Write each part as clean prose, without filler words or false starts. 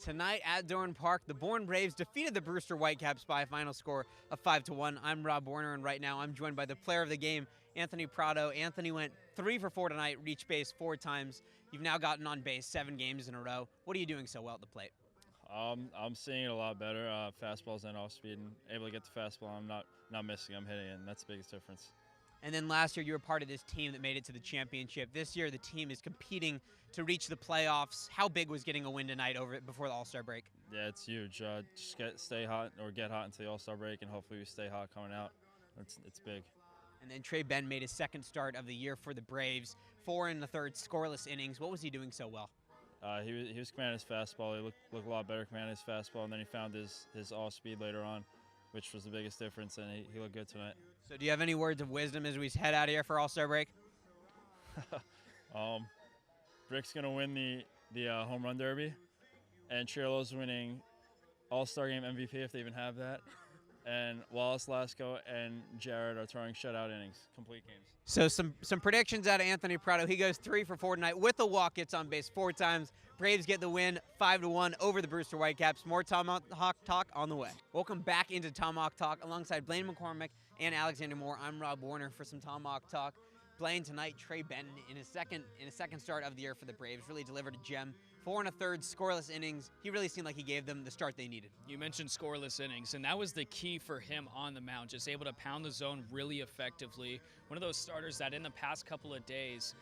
Tonight at Bourne Park, the Bourne Braves defeated the Brewster Whitecaps by a final score of 5-1. I'm Rob Werner, and right now I'm joined by the player of the game, Anthony Prado. Anthony went 3 for 4 tonight, reached base 4 times. You've now gotten on base 7 games in a row. What are you doing so well at the plate? I'm seeing it a lot better. Fastballs and off speed, and able to get the fastball. I'm not missing. I'm hitting it, and that's the biggest difference. And then last year you were part of this team that made it to the championship. This year the team is competing to reach the playoffs. How big was getting a win tonight before the All-Star break? Yeah, it's huge. Just stay hot or get hot until the All-Star break, and hopefully we stay hot coming out. It's big. And then Trey Benton made his second start of the year for the Braves. 4 1/3 scoreless innings. What was he doing so well? He was commanding his fastball. He looked a lot better commanding his fastball, and then he found his off speed later on, which was the biggest difference, and he looked good tonight. So do you have any words of wisdom as we head out of here for All-Star break? Brick's going to win the home run derby, and Triolo's winning All-Star game MVP if they even have that. And Wallace, Lasco, and Jared are throwing shutout innings, complete games. So some predictions out of Anthony Prado. He goes 3 for 4 tonight with a walk, gets on base 4 times. Braves get the win 5-1 over the Brewster Whitecaps. More Tomahawk talk on the way. Welcome back into Tomahawk Talk alongside Blaine McCormick and Alexander Moore. I'm Rob Werner for some Tomahawk Talk. Blaine, tonight Trey Benton in his second start of the year for the Braves really delivered a gem. 4 1/3 scoreless innings. He really seemed like he gave them the start they needed. You mentioned scoreless innings, and that was the key for him on the mound, just able to pound the zone really effectively. One of those starters that in the past couple of days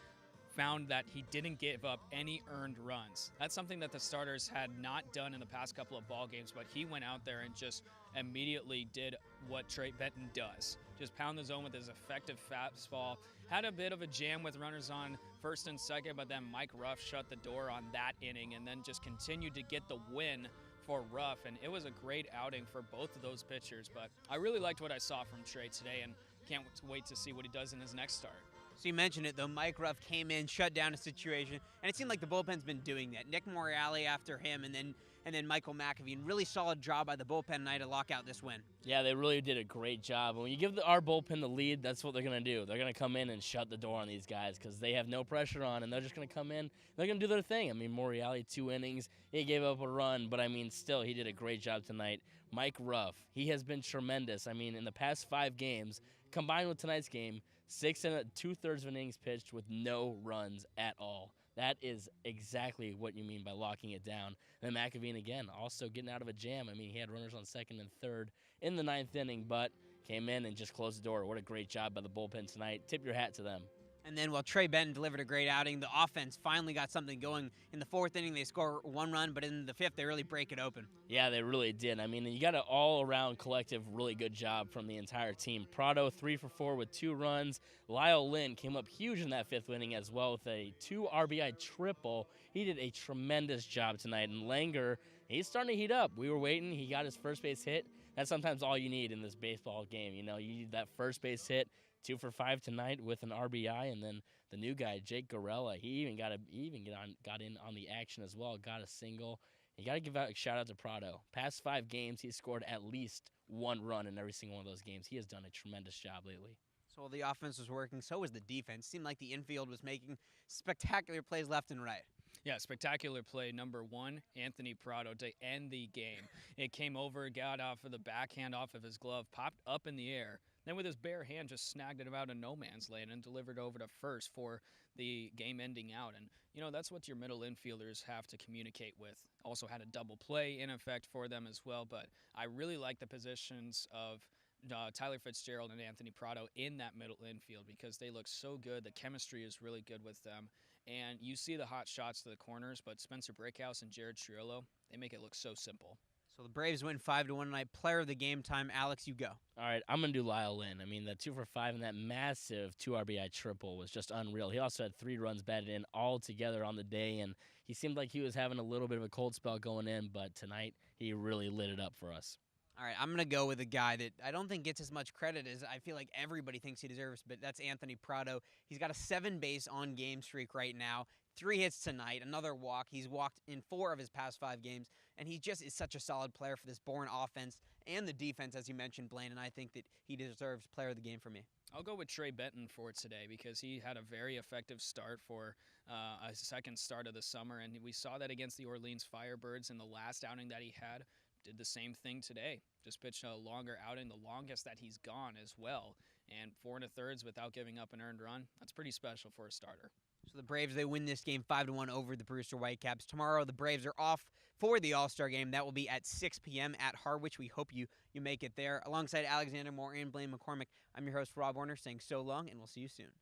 found that he didn't give up any earned runs. That's something that the starters had not done in the past couple of ball games, but he went out there and just immediately did what Trey Benton does. Just pound the zone with his effective fastball. Had a bit of a jam with runners on first and second, but then Mike Ruff shut the door on that inning and then just continued to get the win for Ruff, and it was a great outing for both of those pitchers. But I really liked what I saw from Trey today and can't wait to see what he does in his next start. So you mentioned it, though. Mike Ruff came in, shut down a situation, and it seemed like the bullpen's been doing that. Nick Morreale after him, and then Michael McAveen. Really solid job by the bullpen tonight to lock out this win. Yeah, they really did a great job. When you give our bullpen the lead, that's what they're going to do. They're going to come in and shut the door on these guys because they have no pressure on, and they're just going to come in. They're going to do their thing. I mean, Morreale, 2 innings. He gave up a run, but, I mean, still, he did a great job tonight. Mike Ruff, he has been tremendous. I mean, in the past 5 games, combined with tonight's game, 6 2/3 innings pitched with no runs at all. That is exactly what you mean by locking it down. And then McAveen, again, also getting out of a jam. I mean, he had runners on second and third in the 9th inning, but came in and just closed the door. What a great job by the bullpen tonight. Tip your hat to them. And then while Trey Benton delivered a great outing, the offense finally got something going. In the 4th inning, they score 1 run, but in the 5th, they really break it open. Yeah, they really did. I mean, you got an all-around collective really good job from the entire team. Prado, 3 for 4 with 2 runs. Lyle Lynn came up huge in that 5th inning as well with a 2 RBI triple. He did a tremendous job tonight. And Langer, he's starting to heat up. We were waiting. He got his first base hit. That's sometimes all you need in this baseball game. You know, you need that first base hit. 2 for 5 tonight with an RBI, and then the new guy, Jake Gorella, he even got in on the action as well, got a single. You got to give out a shout out to Prado. Past 5 games, he's scored at least 1 run in every single one of those games. He has done a tremendous job lately. So while the offense was working, so was the defense. Seemed like the infield was making spectacular plays left and right. Yeah, spectacular play number 1, Anthony Prado to end the game. It came over, got off of the backhand off of his glove, popped up in the air. Then with his bare hand just snagged it out of no man's land and delivered over to first for the game-ending out. And, you know, that's what your middle infielders have to communicate with. Also had a double play in effect for them as well. But I really like the positions of Tyler Fitzgerald and Anthony Prado in that middle infield because they look so good. The chemistry is really good with them. And you see the hot shots to the corners, but Spencer Brickhouse and Jared Triolo, they make it look so simple. So the Braves win 5-1 tonight. Player of the game time, Alex, you go. All right, I'm going to do Lyle Lynn. I mean, the 2 for 5 and that massive 2 RBI triple was just unreal. He also had 3 runs batted in all together on the day, and he seemed like he was having a little bit of a cold spell going in, but tonight he really lit it up for us. All right, I'm going to go with a guy that I don't think gets as much credit as I feel like everybody thinks he deserves, but that's Anthony Prado. He's got a 7 base on game streak right now. 3 hits tonight, another walk. He's walked in 4 of his past 5 games, and he just is such a solid player for this Bourne offense and the defense, as you mentioned, Blaine, and I think that he deserves player of the game for me. I'll go with Trey Benton for today because he had a very effective start for a second start of the summer, and we saw that against the Orleans Firebirds in the last outing that he had. Did the same thing today. Just pitched a longer outing, the longest that he's gone as well. And 4 1/3 without giving up an earned run. That's pretty special for a starter. So the Braves, they win this game 5-1 over the Brewster Whitecaps. Tomorrow, the Braves are off for the All-Star game. That will be at 6 p.m. at Harwich. We hope you make it there. Alongside Alexander Moore and Blaine McCormick, I'm your host, Rob Werner, saying so long, and we'll see you soon.